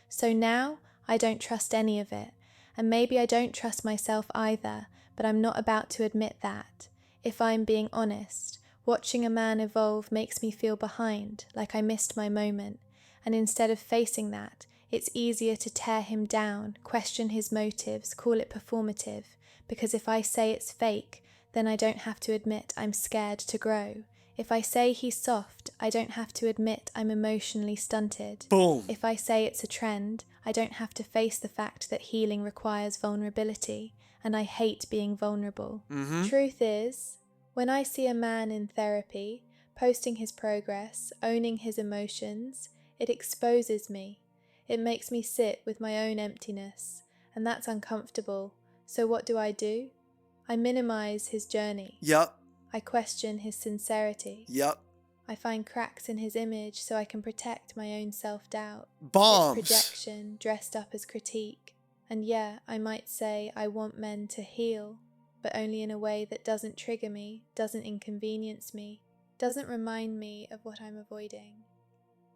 So now I don't trust any of it, and maybe I don't trust myself either, but I'm not about to admit that. If I'm being honest, watching a man evolve makes me feel behind, like I missed my moment, and instead of facing that, it's easier to tear him down, question his motives, call it performative, because if I say it's fake, then I don't have to admit I'm scared to grow. If I say he's soft, I don't have to admit I'm emotionally stunted. Boom. If I say it's a trend, I don't have to face the fact that healing requires vulnerability, and I hate being vulnerable. Truth is, when I see a man in therapy, posting his progress, owning his emotions, it exposes me. It makes me sit with my own emptiness, and that's uncomfortable. So what do? I minimize his journey. Yup. I question his sincerity. Yup. I find cracks in his image so I can protect my own self-doubt. Bombs. It's projection dressed up as critique. And yeah, I might say I want men to heal, but only in a way that doesn't trigger me, doesn't inconvenience me, doesn't remind me of what I'm avoiding.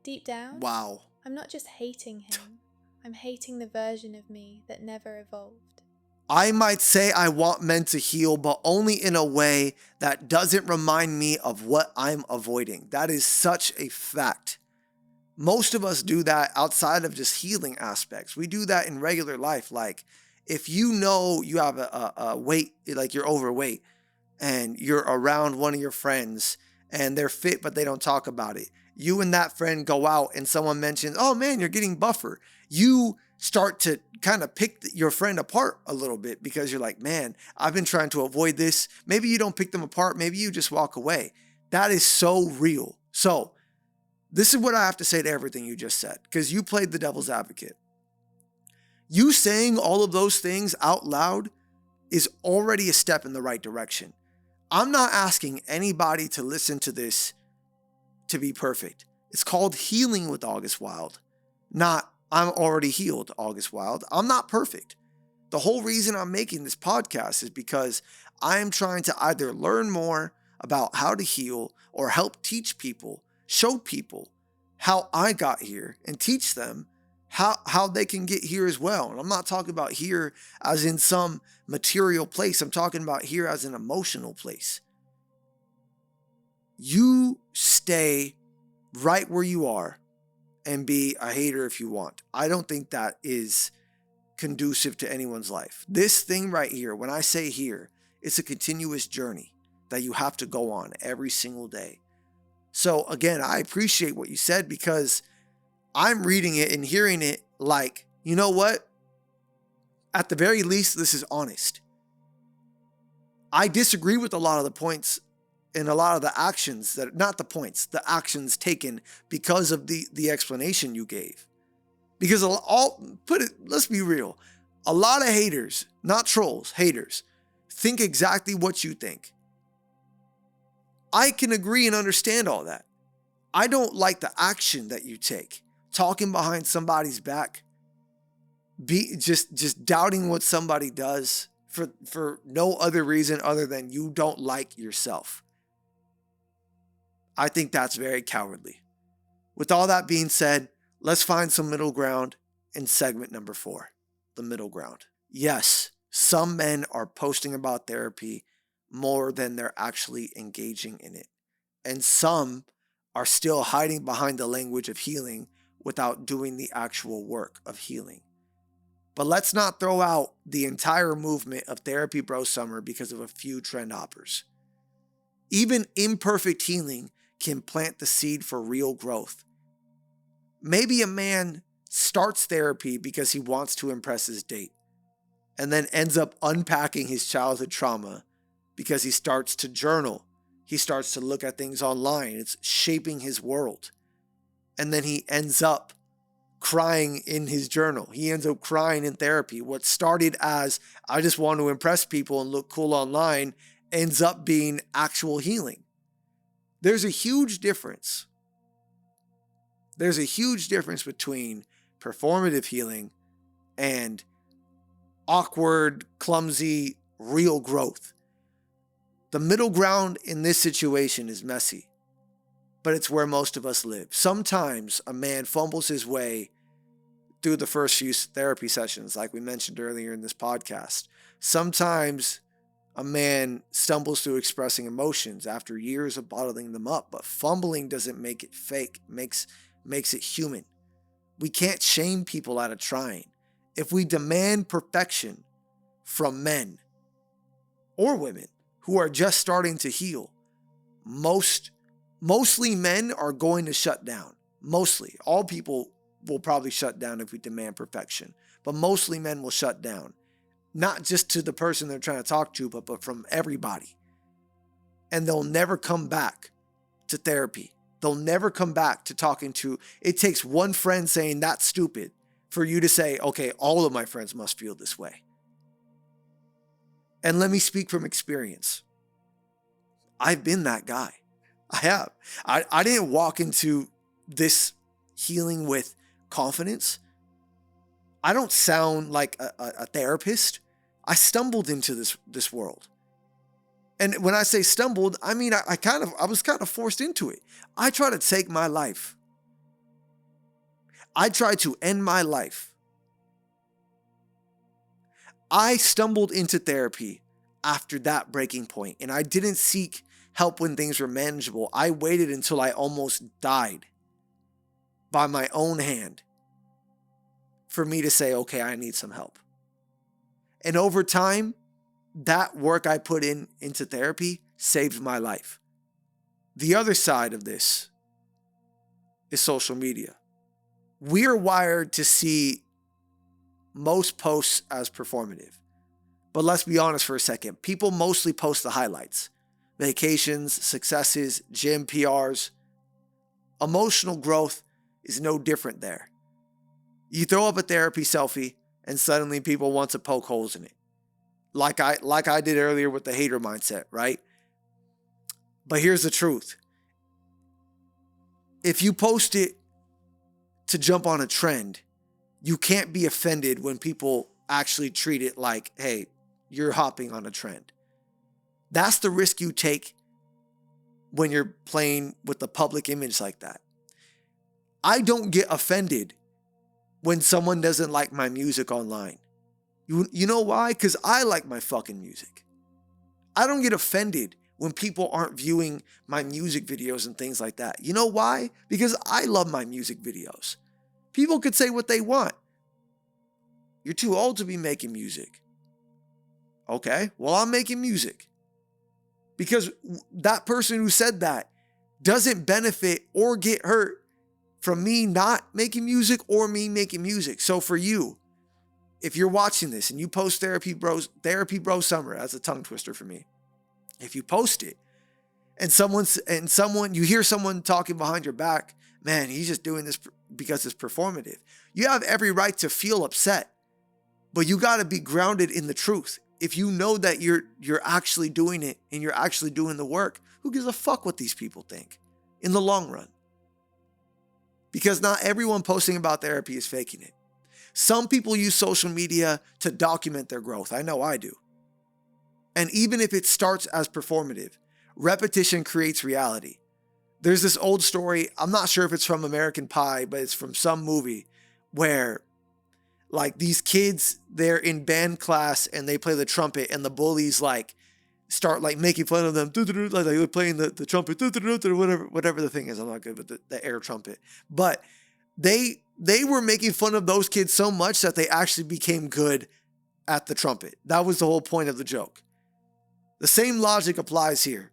Deep down, Wow. I'm not just hating him, I'm hating the version of me that never evolved. I might say I want men to heal, but only in a way that doesn't remind me of what I'm avoiding. That is such a fact. Most of us do that outside of just healing aspects. We do that in regular life. Like if you know you have a weight, like you're overweight and you're around one of your friends and they're fit, but they don't talk about it. You and that friend go out and someone mentions, oh man, you're getting buffer. You start to kind of pick your friend apart a little bit because you're like, man, I've been trying to avoid this. Maybe you don't pick them apart. Maybe you just walk away. That is so real. So this is what I have to say to everything you just said, because you played the devil's advocate. You saying all of those things out loud is already a step in the right direction. I'm not asking anybody to listen to this to be perfect. It's called Healing with August Wilde, not I'm already healed, August Wilde. I'm not perfect. The whole reason I'm making this podcast is because I am trying to either learn more about how to heal or help teach people, show people how I got here and teach them how they can get here as well. And I'm not talking about here as in some material place. I'm talking about here as an emotional place. You stay right where you are and be a hater if you want. I don't think that is conducive to anyone's life. This thing right here, when I say here, it's a continuous journey that you have to go on every single day. So again, I appreciate what you said because I'm reading it and hearing it like, you know what? At the very least, this is honest. I disagree with a lot of the points and a lot of the actions that, not the points, the actions taken because of the explanation you gave. Because let's be real. A lot of haters, not trolls, haters, think exactly what you think. I can agree and understand all that. I don't like the action that you take. Talking behind somebody's back. Just doubting what somebody does for no other reason other than you don't like yourself. I think that's very cowardly. With all that being said, let's find some middle ground in segment number 4, the middle ground. Yes, some men are posting about therapy more than they're actually engaging in it. And some are still hiding behind the language of healing without doing the actual work of healing. But let's not throw out the entire movement of Therapy Bro Summer because of a few trend hoppers. Even imperfect healing can plant the seed for real growth. Maybe a man starts therapy because he wants to impress his date and then ends up unpacking his childhood trauma because he starts to journal. He starts to look at things online. It's shaping his world. And then he ends up crying in his journal. He ends up crying in therapy. What started as, I just want to impress people and look cool online, ends up being actual healing. There's a huge difference. There's a huge difference between performative healing and awkward, clumsy, real growth. The middle ground in this situation is messy, but it's where most of us live. Sometimes a man fumbles his way through the first few therapy sessions, like we mentioned earlier in this podcast. Sometimes a man stumbles through expressing emotions after years of bottling them up, but fumbling doesn't make it fake, makes it human. We can't shame people out of trying. If we demand perfection from men or women who are just starting to heal, mostly men are going to shut down. Mostly. All people will probably shut down if we demand perfection, but mostly men will shut down. Not just to the person they're trying to talk to, but from everybody. And they'll never come back to therapy. They'll never come back to talking to. It takes one friend saying that's stupid for you to say, okay, all of my friends must feel this way. And let me speak from experience. I've been that guy. I have. I didn't walk into this healing with confidence. I don't sound like a therapist. I stumbled into this world. And when I say stumbled, I mean, I was kind of forced into it. I tried to take my life. I tried to end my life. I stumbled into therapy after that breaking point, and I didn't seek help when things were manageable. I waited until I almost died by my own hand for me to say, okay, I need some help. And over time, that work I put into therapy saved my life. The other side of this is social media. We are wired to see most posts as performative. But let's be honest for a second. People mostly post the highlights. Vacations, successes, gym PRs. Emotional growth is no different there. You throw up a therapy selfie and suddenly people want to poke holes in it. Like I did earlier with the hater mindset, right? But here's the truth. If you post it to jump on a trend, you can't be offended when people actually treat it like, hey, you're hopping on a trend. That's the risk you take when you're playing with the public image like that. I don't get offended when someone doesn't like my music online. You know why? Because I like my fucking music. I don't get offended when people aren't viewing my music videos and things like that. You know why? Because I love my music videos. People could say what they want. You're too old to be making music. Okay, well, I'm making music. Because that person who said that doesn't benefit or get hurt from me not making music or me making music. So for you, if you're watching this and you post Therapy Bro Summer, that's a tongue twister for me. If you post it and you hear someone talking behind your back, man, he's just doing this because it's performative. You have every right to feel upset, but you got to be grounded in the truth. If you know that you're actually doing it and you're actually doing the work, who gives a fuck what these people think in the long run? Because not everyone posting about therapy is faking it. Some people use social media to document their growth. I know I do. And even if it starts as performative, repetition creates reality. There's this old story, I'm not sure if it's from American Pie, but it's from some movie where like these kids, they're in band class and they play the trumpet and the bullies like start like making fun of them, like they're playing the trumpet, whatever the thing is. I'm not good with the air trumpet. But they were making fun of those kids so much that they actually became good at the trumpet. That was the whole point of the joke. The same logic applies here.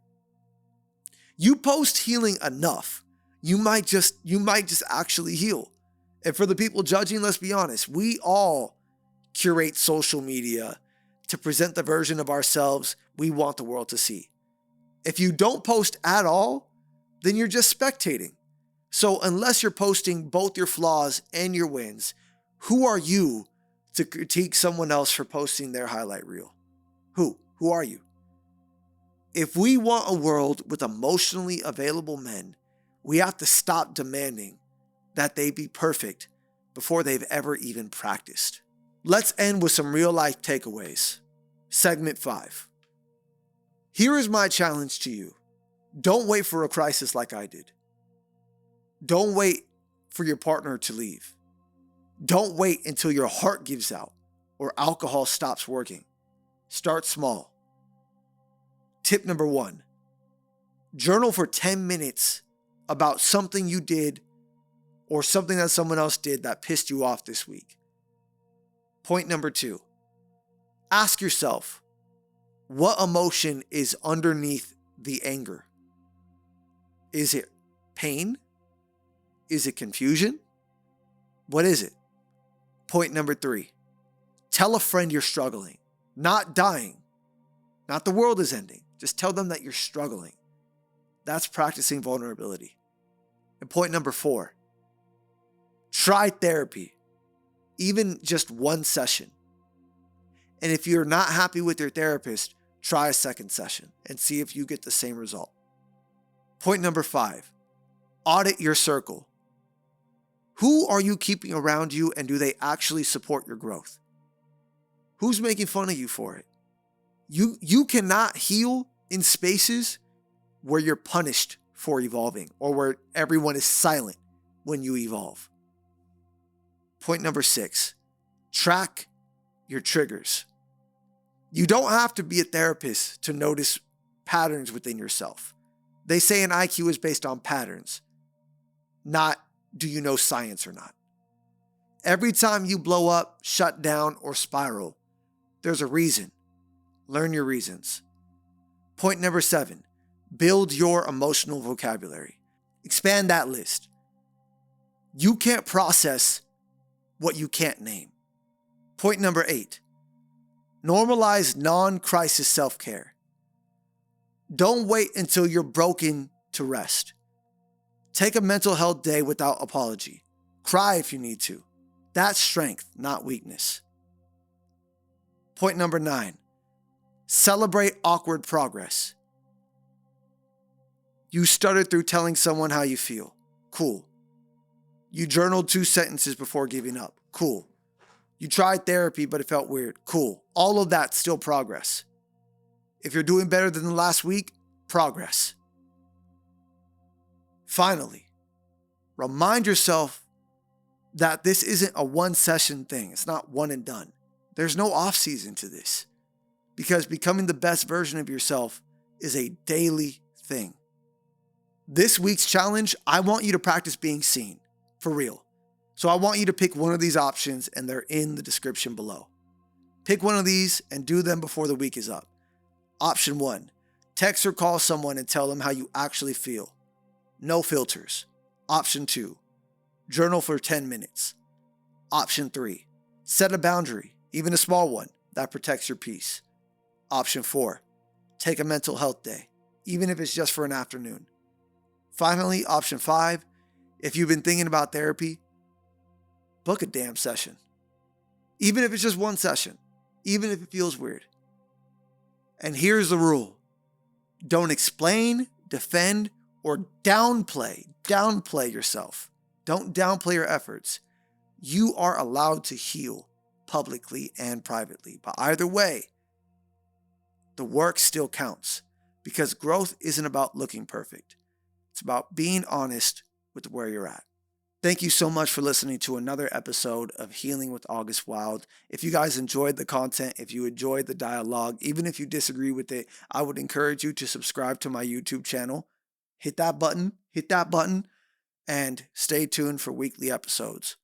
You post healing enough, you might just actually heal. And for the people judging, let's be honest, we all curate social media to present the version of ourselves we want the world to see. If you don't post at all, then you're just spectating. So unless you're posting both your flaws and your wins, who are you to critique someone else for posting their highlight reel? Who are you? If we want a world with emotionally available men, we have to stop demanding that they be perfect before they've ever even practiced. Let's end with some real life takeaways. Segment 5. Here is my challenge to you. Don't wait for a crisis like I did. Don't wait for your partner to leave. Don't wait until your heart gives out or alcohol stops working. Start small. Tip number 1. Journal for 10 minutes about something you did or something that someone else did that pissed you off this week. Point number 2. Ask yourself, what emotion is underneath the anger? Is it pain? Is it confusion? What is it? Point number 3. Tell a friend you're struggling, not dying, not the world is ending. Just tell them that you're struggling. That's practicing vulnerability. And point number 4. Try therapy, even just one session. And if you're not happy with your therapist, try a second session and see if you get the same result. Point number 5. Audit your circle. Who are you keeping around you, and do they actually support your growth? Who's making fun of you for it? You cannot heal in spaces where you're punished for evolving or where everyone is silent when you evolve. Point number 6. Track your triggers. You don't have to be a therapist to notice patterns within yourself. They say an IQ is based on patterns, not do you know science or not. Every time you blow up, shut down, or spiral, there's a reason. Learn your reasons. Point number 7. Build your emotional vocabulary. Expand that list. You can't process what you can't name. Point number 8. Normalize non-crisis self-care. Don't wait until you're broken to rest. Take a mental health day without apology. Cry if you need to. That's strength, not weakness. Point number 9. Celebrate awkward progress. You stuttered through telling someone how you feel. Cool. You journaled 2 sentences before giving up. Cool. You tried therapy, but it felt weird. Cool. All of that's still progress. If you're doing better than the last week, progress. Finally, remind yourself that this isn't a one-session thing. It's not one and done. There's no off-season to this, because becoming the best version of yourself is a daily thing. This week's challenge, I want you to practice being seen, for real. So I want you to pick one of these options, and they're in the description below. Pick one of these and do them before the week is up. Option 1, text or call someone and tell them how you actually feel. No filters. Option 2, journal for 10 minutes. Option 3, set a boundary, even a small one, that protects your peace. Option 4, take a mental health day, even if it's just for an afternoon. Finally, option 5, if you've been thinking about therapy, book a damn session. Even if it's just one session, even if it feels weird. And here's the rule. Don't explain, defend, or downplay yourself. Don't downplay your efforts. You are allowed to heal publicly and privately. But either way, the work still counts, because growth isn't about looking perfect. It's about being honest with where you're at. Thank you so much for listening to another episode of Healing with August Wilde. If you guys enjoyed the content, if you enjoyed the dialogue, even if you disagree with it, I would encourage you to subscribe to my YouTube channel. Hit that button, and stay tuned for weekly episodes.